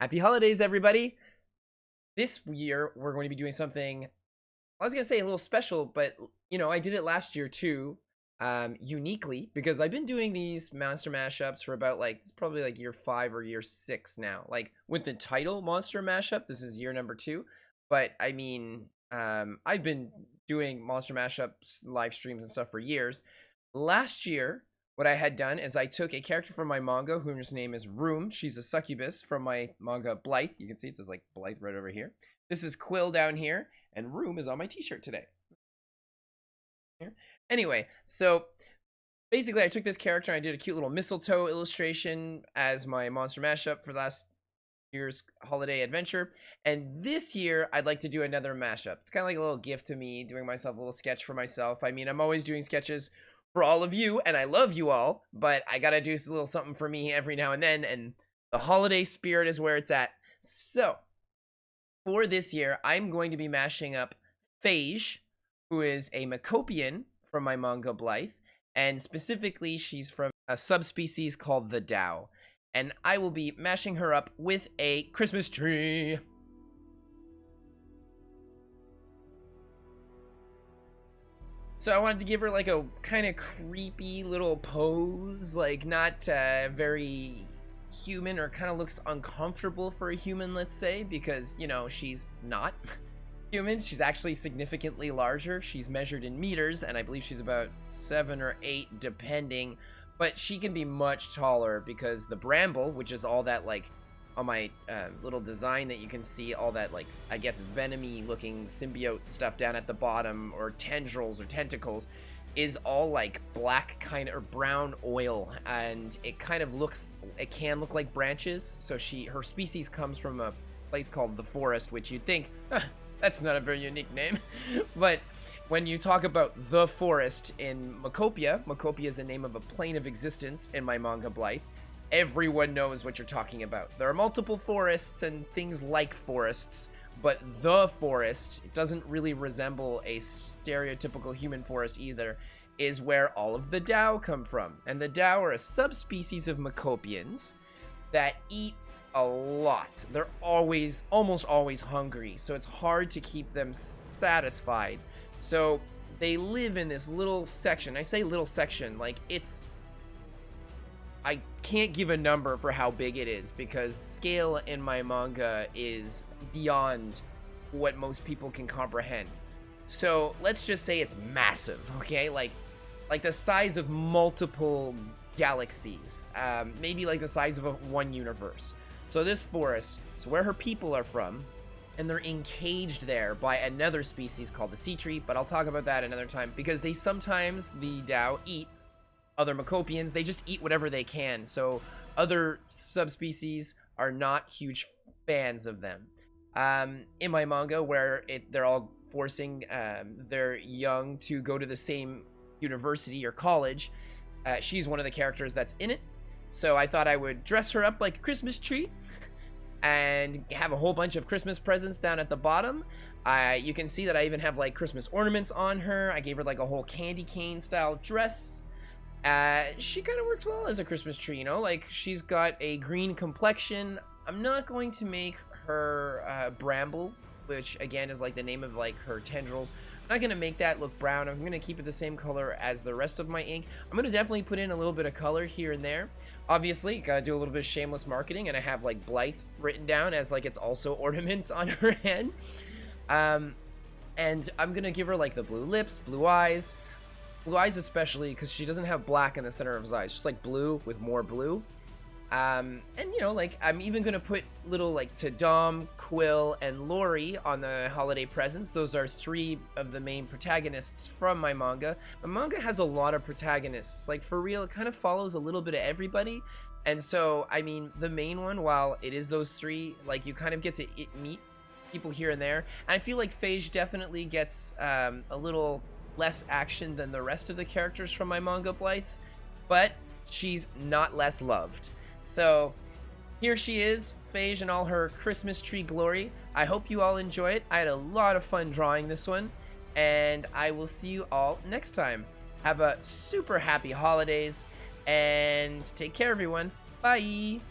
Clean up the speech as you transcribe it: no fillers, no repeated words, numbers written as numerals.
Happy holidays, everybody! This year, we're going to be doing something, I was going to say a little special, but, you know, I did it last year too, uniquely, because I've been doing these Monster-Mash-Ups for about, it's probably year 5 or year 6 now. With the title Monster-Mash-Up, this is year number 2, but, I mean, I've been doing Monster-Mash-Ups live streams and stuff for years. Last year, what I had done is I took a character from my manga whose name is Room. She's a succubus from my manga Blithe. You can see it says Blithe right over here. This is Quill down here, and Room is on my t-shirt today. Anyway, so basically I took this character and I did a cute little mistletoe illustration as my Monster Mashup for last year's holiday adventure. And this year I'd like to do another mashup. It's kind of like a little gift to me, doing myself a little sketch for myself. I mean, I'm always doing sketches for all of you, and I love you all, but I gotta do a little something for me every now and then, and the holiday spirit is where it's at. So, for this year, I'm going to be mashing up Phaige, who is a Macopian from my manga Blithe, and specifically, she's from a subspecies called the Dao, and I will be mashing her up with a Christmas tree. So I wanted to give her a kind of creepy little pose, not very human, or kind of looks uncomfortable for a human, let's say, because, you know, she's not human. She's actually significantly larger. She's measured in meters, and I believe she's about 7 or 8, depending, but she can be much taller because the bramble, which is all that, on my little design that you can see, all that I guess venomy looking symbiote stuff down at the bottom, or tendrils or tentacles, is all black kind of, or brown oil, and it kind of looks, it can look like branches. So her species comes from a place called the Forest, which you'd think, that's not a very unique name. But when you talk about the Forest in Macopia is the name of a plane of existence in my manga Blithe. Everyone knows what you're talking about. There are multiple forests and things like forests, but the forest, it doesn't really resemble a stereotypical human forest either, is where all of the Dao come from. And the Dao are a subspecies of Macopians that eat a lot. They're almost always hungry, so it's hard to keep them satisfied. So they live in this little section. I say little section, I can't give a number for how big it is, because scale in my manga is beyond what most people can comprehend. So let's just say it's massive, okay? Like the size of multiple galaxies, maybe the size of one universe. So this forest is where her people are from, and they're encaged there by another species called the sea tree, but I'll talk about that another time, because the Dao eat other Macopians. They just eat whatever they can, so other subspecies are not huge fans of them. In my manga, where they're all forcing their young to go to the same university or college, she's one of the characters that's in it, so I thought I would dress her up like a Christmas tree and have a whole bunch of Christmas presents down at the bottom. You can see that I even have Christmas ornaments on her. I gave her a whole candy cane style dress. She kind of works well as a Christmas tree, you know, she's got a green complexion. I'm not going to make her bramble, which again is the name of her tendrils. I'm not going to make that look brown. I'm going to keep it the same color as the rest of my ink. I'm going to definitely put in a little bit of color here and there. Obviously, gotta do a little bit of shameless marketing, and I have Blithe written down as it's also ornaments on her head. And I'm going to give her the blue lips, blue eyes. Blue eyes especially, because she doesn't have black in the center of his eyes. Just blue with more blue. And you know, I'm even gonna put little Tadam, Quill, and Lori on the holiday presents. Those are 3 of the main protagonists from my manga. My manga has a lot of protagonists. For real, it kind of follows a little bit of everybody. And so, I mean, the main one, while it is those 3, you kind of get to meet people here and there. And I feel Phaige definitely gets a little less action than the rest of the characters from my manga Blithe, but she's not less loved. So here she is, Phaige in all her Christmas tree glory. I hope you all enjoy it. I had a lot of fun drawing this one, and I will see you all next time. Have a super happy holidays, and take care, everyone. Bye!